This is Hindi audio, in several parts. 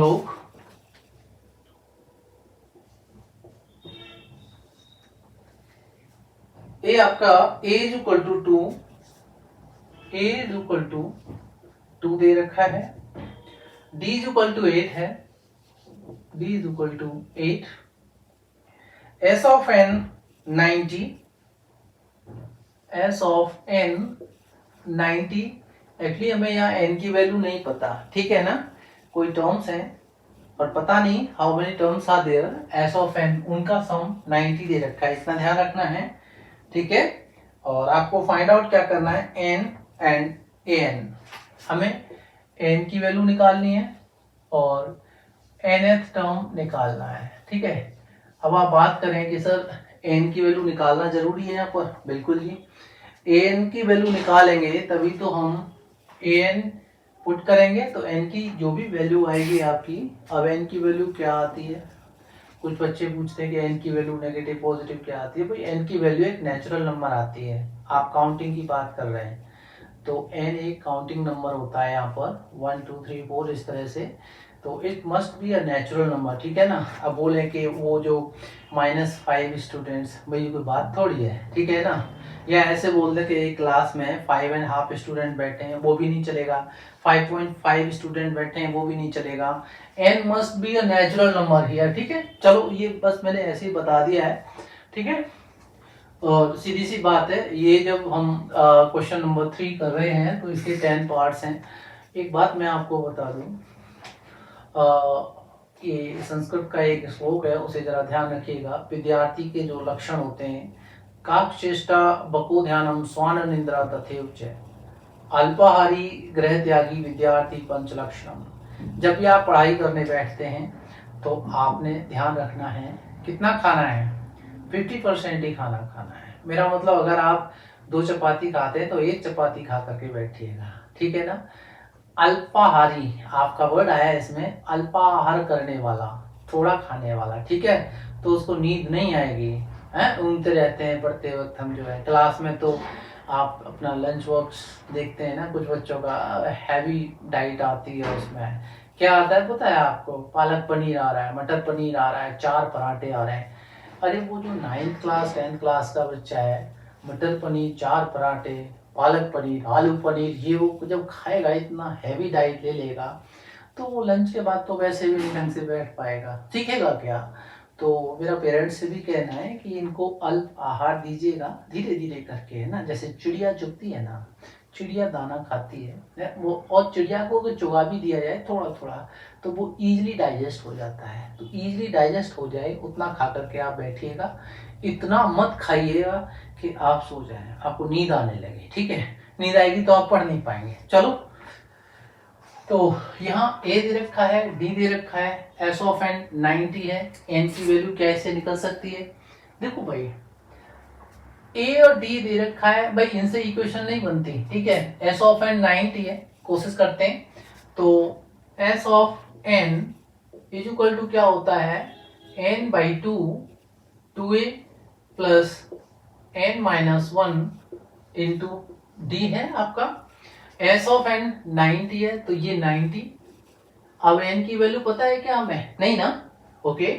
लोग ए आपका a is equal to two, a is equal to two दे रखा है, डी इज इक्वल टू 8 है, D is equal to 8, S of n 90, S of n 90। Actually हमें यहाँ एन की वैल्यू नहीं पता, ठीक है ना, कोई टर्म्स हैं और पता नहीं how many terms are there, S of N उनका सम 90 दे रखा है, इतना ध्यान रखना है, ठीक है। और आपको फाइंड आउट क्या करना है, एन एंड ए एन, हमें एन की वैल्यू निकालनी है और nth टर्म निकालना है, ठीक है। अब आप बात करें कि सर एन की वैल्यू निकालना जरूरी है यहाँ पर, बिल्कुल जी, एन की वैल्यू निकालेंगे तभी तो हम एन पुट करेंगे तो एन की जो भी वैल्यू आएगी आपकी। अब एन की वैल्यू क्या आती है, कुछ बच्चे पूछते हैं कि एन की वैल्यू नेगेटिव पॉजिटिव क्या आती है। भाई एन की वैल्यू एक नेचुरल नंबर आती है, आप काउंटिंग की बात कर रहे हैं तो एन एक काउंटिंग नंबर होता है यहाँ पर 1 2 3 4 इस तरह से, तो it must be a natural number, ठीक है ना। अब बोले कि वो जो -5 स्टूडेंट्स, भाई कोई बात थोड़ी है, ठीक है ना। या ऐसे बोल दे कि एक क्लास में 5.5 स्टूडेंट बैठे हैं, वो भी नहीं चलेगा, 5.5 स्टूडेंट बैठे हैं, वो भी नहीं चलेगा। N must be a natural number here, ठीक है। चलो ये बस मैंने ऐसे ही बता दिया है, ठीक है। और सीधी सी बात है, ये जब हम क्वेश्चन नंबर 3 कर रहे हैं तो इसके 10 पार्ट्स हैं। एक बात मैं आपको बता दूं, ये संस्कृत का एक श्लोक है, उसे जरा ध्यान रखिएगा। विद्यार्थी के जो लक्षण होते हैं, काकचेष्टा बको ध्यानम स्वान निंद्रा तथैव च, अल्पाहारी गृह त्यागी विद्यार्थी पंच लक्षणम। जब भी आप पढ़ाई करने बैठते हैं तो आपने ध्यान रखना है कितना खाना है, 50% ही खाना खाना है। मेरा मतलब अगर आप 2 चपाती खाते हैं तो 1 चपाती खा करके बैठिएगा, ठीक है ना। अल्पाहारी आपका वर्ड आया है इसमें, अल्पाहार करने वाला, थोड़ा खाने वाला, ठीक है। तो उसको नींद नहीं आएगी, हैं, ऊँगते रहते हैं पढ़ते वक्त हम जो है क्लास में। तो आप अपना लंच बॉक्स देखते हैं ना, कुछ बच्चों का हैवी डाइट आती है, उसमें क्या आता है पता है आपको, पालक पनीर आ रहा है, मटर पनीर आ रहा है, 4 पराठे आ रहे हैं। अरे वो जो 9th क्लास 10th क्लास का बच्चा है, मटर पनीर, 4 पराठे, पालक पनीर, आलू पनीर, ये वो जब खाएगा, इतना हैवी डाइट ले लेगा, तो वो लंच के बाद तो वैसे भी नहीं ढंग से बैठ पाएगा, सीखेगा क्या। तो मेरा पेरेंट्स से भी कहना है कि इनको अल्प आहार दीजिएगा, धीरे धीरे करके, है ना। जैसे चिड़िया चुगती है ना, चिड़िया दाना खाती है वो, और चिड़िया को अगर चुगा भी दिया जाए थोड़ा थोड़ा तो वो इजीली डाइजेस्ट हो जाता है। तो इजीली डाइजेस्ट हो जाए उतना खा करके आप बैठिएगा, इतना मत खाइएगा कि आप सो जाएं, आपको नींद आने लगे, ठीक है। नींद आएगी तो आप पढ़ नहीं पाएंगे। चलो, तो यहाँ ए दे रखा है, डी दे रखा है, एस ऑफ एन 90 है, एन की वैल्यू कैसे निकल सकती है। देखो भाई, ए और डी दे रखा है, भाई इनसे इक्वेशन नहीं बनती, ठीक है। एस ऑफ एन 90 है, कोशिश करते हैं। तो S of N is equal to क्या होता है, N by two, 2a plus N minus 1 into D है आपका। एस ऑफ एन 90 है तो ये 90। अब एन की वैल्यू पता है क्या हमें, नहीं ना, ओके।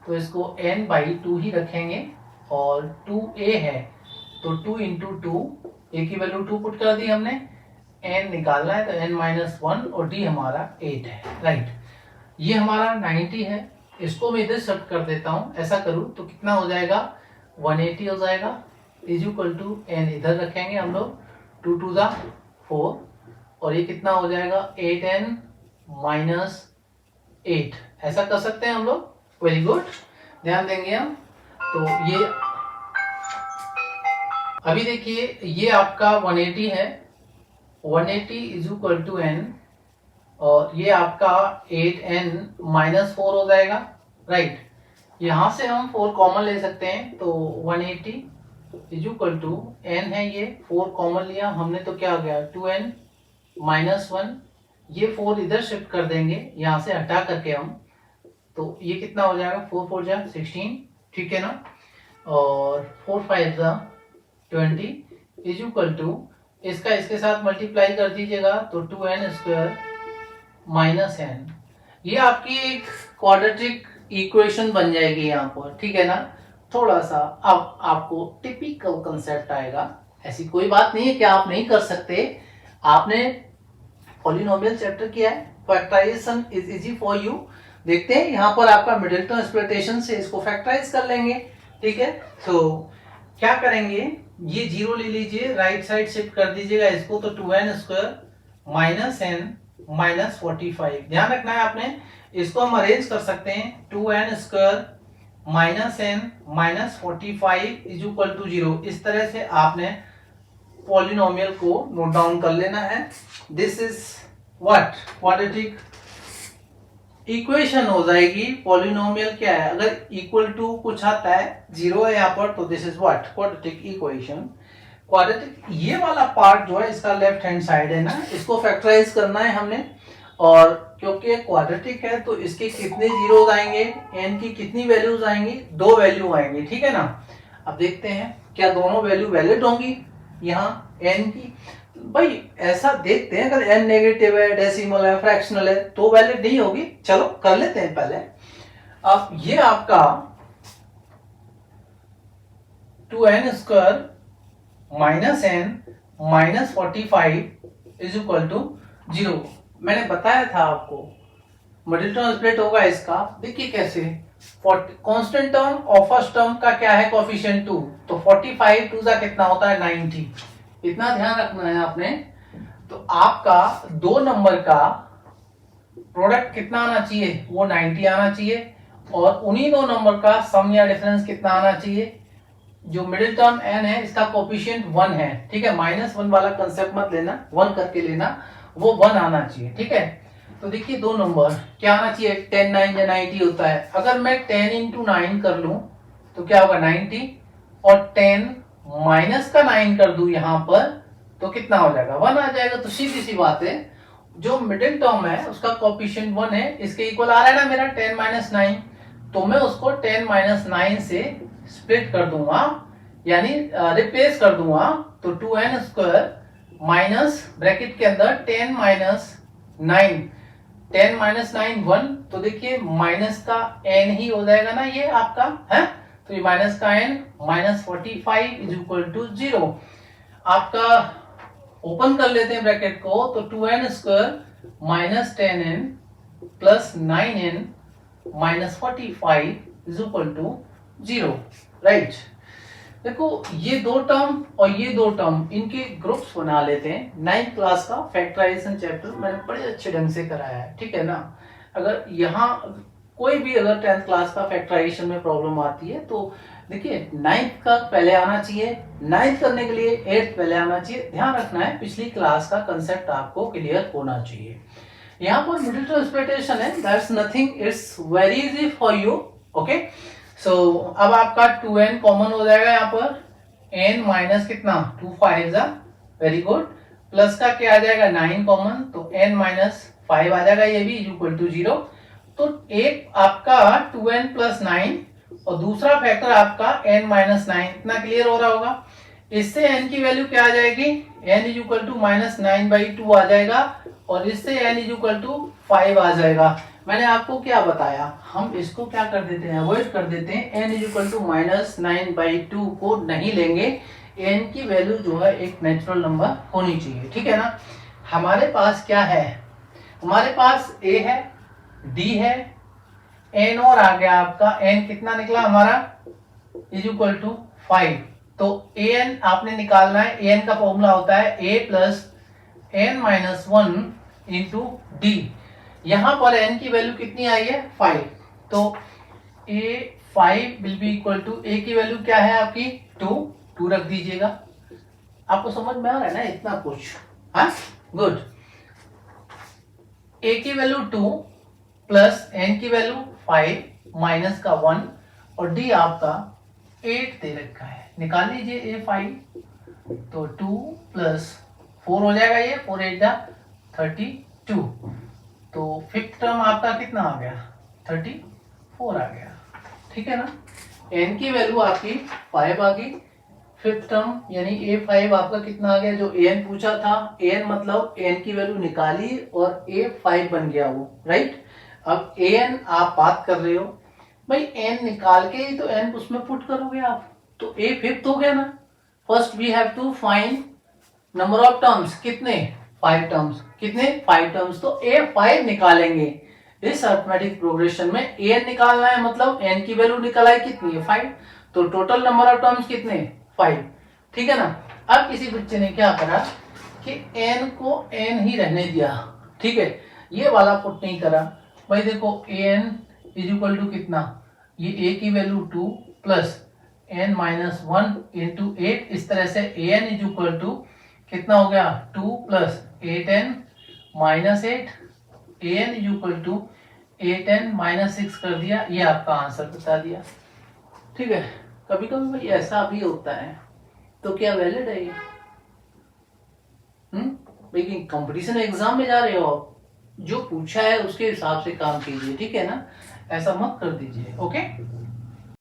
तो इसको एन बाई 2 ही रखेंगे और 2a है तो 2 इंटू 2, ए की वैल्यू 2 पुट कर दी हमने, एन निकालना है तो एन माइनस 1 और डी हमारा 8 है, राइट। ये हमारा 90 है, इसको मैं इधर शिफ्ट कर देता हूं, ऐसा करूं तो कितना हो जाएगा, 180 हो जाएगा, इज इक्वल टू एन इधर रखेंगे हम लोग, 2 2 ज़ा 4 और ये कितना हो जाएगा 8n माइनस 8, ऐसा कर सकते हैं हम लोग। वेरी गुड, ध्यान देंगे हम। तो ये अभी देखिए, ये आपका 180 है, 180 इज इक्वल टू एन, और ये आपका 8n माइनस 4 हो जाएगा, राइट। यहां से हम 4 कॉमन ले सकते हैं, तो 180 इज इक्वल टू एन है, ये 4 कॉमन लिया हमने तो क्या आ गया 2n माइनस 1, ये 4 इधर शिफ्ट कर देंगे यहां से हटा करके हम, तो ये कितना हो जाएगा 4 4 जा 16, ठीक है ना, और 4 5 जा 20 इज इक्वल टू, इसका इसके साथ मल्टीप्लाई कर दीजिएगा तो 2n स्क्वायर माइनस एन, ये आपकी एक क्वाड्रेटिक इक्वेशन बन जाएगी यहाँ पर, ठीक है ना। थोड़ा सा अब आपको टिपिकल कंसेप्ट आएगा, ऐसी कोई बात नहीं है कि आप नहीं कर सकते। आपने पॉलिनोमियल चैप्टर किया है, factorization is easy for you. देखते हैं यहाँ पर आपका मिडिलटन एक्सप्लॉइटेशन से इसको फैक्टराइज कर लेंगे, ठीक है। तो क्या करेंगे, ये जीरो ले लीजिए, राइट साइड शिफ्ट कर दीजिएगा इसको, तो 2n square minus n minus 45। ध्यान रखना है आपने, इसको हम अरेंज कर सकते हैं, 2n square minus n minus 45 is equal to 0। इस तरह से आपने पॉलिनोमियल को नोट डाउन कर लेना है। This is what quadratic equation हो जाएगी। पॉलिनोमियल क्या है, अगर इक्वल टू कुछ आता है, जीरो है यहाँ पर, तो this is what quadratic equation. Quadratic ये वाला पार्ट जो है इसका लेफ्ट हैंड साइड है ना, इसको फैक्टराइज करना है हमने, और क्योंकि क्वाड्रेटिक है तो इसके कितने जीरोस आएंगे, n की कितनी वैल्यूज आएंगी, 2 वैल्यू आएंगी, ठीक है ना। अब देखते हैं क्या दोनों वैल्यू वैलिड होंगी यहाँ n की। भाई ऐसा देखते हैं, अगर n नेगेटिव है, डेसिमल है, फ्रैक्शनल है, तो वैलिड नहीं होगी। चलो कर लेते हैं पहले। अब ये आपका 2n square minus n minus 45 is equal to 0। मैंने बताया था आपको मिडिलटन स्प्लिट होगा इसका। देखिए कैसे, कांस्टेंट टर्म और फर्स्ट टर्म का क्या है कोएफिशिएंट 2, तो 45 टू सा कितना होता है 90। इतना ध्यान रखना है आपने। तो आपका दो नंबर का प्रोडक्ट कितना आना चाहिए, वो 90 आना चाहिए, और उन्हीं दो नंबर का सम या डिफरेंस कितना आना चाहिए। जो मिडिल टर्म n है इसका कोएफिशिएंट 1 है, ठीक है। -1 वाला कंसेप्ट मत लेना, 1 करके लेना, वो 1 आना चाहिए, ठीक है। तो देखिए दो नंबर क्या आना चाहिए, 10 9 या 90 होता है। अगर मैं 10 इंटू 9 कर लूं तो क्या होगा 90, और 10 माइनस का 9 कर दूं यहां पर तो कितना हो जाएगा 1 आ जाएगा। तो सीधी सी बात है, जो मिडिल टर्म है उसका कोएफिशिएंट 1 है, इसके इक्वल आ रहा है ना मेरा 10 माइनस 9, तो मैं उसको 10 माइनस 9 से स्प्लिट कर दूंगा, यानी रिप्लेस कर दूंगा। तो 2n स्क्वायर माइनस ब्रैकेट के अंदर 10 माइनस 9, 10 माइनस 9 1, तो देखिए माइनस का n ही हो जाएगा ना ये आपका है, तो ये माइनस का n minus 45 is equal to 0। आपका ओपन कर लेते हैं ब्रैकेट को, तो 2n square minus 10n plus 9n minus 45 is equal to 0, right. देखो ये दो टर्म और ये दो टर्म, इनके ग्रुप्स बना लेते हैं। 9th क्लास का फैक्टराइजेशन चैप्टर मैंने बड़े अच्छे ढंग से कराया है, ठीक है ना। अगर यहाँ कोई भी अगर 10th क्लास का फैक्टराइजेशन में प्रॉब्लम आती है तो देखिए 9th का पहले आना चाहिए, 9th करने के लिए 8th पहले आना चाहिए। ध्यान रखना है, पिछली क्लास का कंसेप्ट आपको क्लियर होना चाहिए। यहाँ पर मिडिल टर्म एक्सपेक्टेशन है, that's nothing, it's very easy for you, okay. So अब आपका 2n कॉमन हो जाएगा यहाँ पर, n माइनस कितना 2 5 वेरी गुड, प्लस का क्या आ जाएगा 9 कॉमन, तो n माइनस 5 आ जाएगा, ये भी इक्वल टू 0। तो एक आपका 2n प्लस 9 और दूसरा फैक्टर आपका n माइनस 9, इतना क्लियर हो रहा होगा। इससे n की वैल्यू क्या आ जाएगी, n is equal to minus 9/2 आ जाएगा, और इससे n इज इक्वल टू 5 आ जाएगा। मैंने आपको क्या बताया, हम इसको क्या कर देते हैं, अवॉइड कर देते हैं। n is equal to minus 9/2 को नहीं लेंगे, n की वैल्यू जो है एक नेचुरल नंबर होनी चाहिए, ठीक है ना। हमारे पास क्या है, हमारे पास a है, d है, n और आ गया आपका n कितना निकला हमारा इज इक्वल टू 5। तो an आपने निकालना है, an का फॉर्मूला होता है a plus n minus 1 into D. यहां पर n की वैल्यू कितनी आई है 5, तो a5 will be equal to, a की वैल्यू क्या है आपकी 2 रख दीजिएगा। आपको समझ में आ रहा है ना इतना कुछ, हाँ गुड। a की वैल्यू 2 प्लस n की वैल्यू 5 माइनस का 1, और d आपका 8 दे रखा है, निकाल लीजिए a5, तो 2 प्लस 4 हो जाएगा, ये 4 8 32, तो फिफ्थ टर्म आपका कितना आ गया 34 आ गया, ठीक है ना। n की वैल्यू आपकी 5 आ गई, फिफ्थ टर्म यानी a5 आपका कितना आ गया, जो an पूछा था, an मतलब n की वैल्यू निकाली और a5 बन गया वो, राइट। अब an आप बात कर रहे हो भाई, n निकाल के ही तो n उसमें पुट करोगे आप, तो a फिफ्थ हो गया ना। First we have to find number of terms, कितने 5 टर्म्स, कितने 5 टर्म्स, तो a 5 निकालेंगे। इस अरिथमेटिक प्रोग्रेशन में an निकालना है, मतलब n की वैल्यू निकल आई कितनी है 5, तो टोटल नंबर ऑफ टर्म्स कितने 5, ठीक है ना। अब किसी बच्चे ने क्या करा कि n को n ही रहने दिया, ठीक है, ये वाला पुट नहीं करा भाई। देखो an इज इक्वल टू कितना, ये a की value 2 plus n minus 1 into 8, इस तरह से an इज इक्वल टू कितना हो गया 2 plus 8n minus 8, an is equal to 8n minus 6 कर दिया, ये आपका आंसर बता दिया, ठीक है। कभी कभी भाई ऐसा भी होता है, तो क्या वैलिड है ये? लेकिन कंपटीशन एग्जाम में जा रहे हो आप, जो पूछा है उसके हिसाब से काम कीजिए, ठीक है ना, ऐसा मत कर दीजिए, ओके।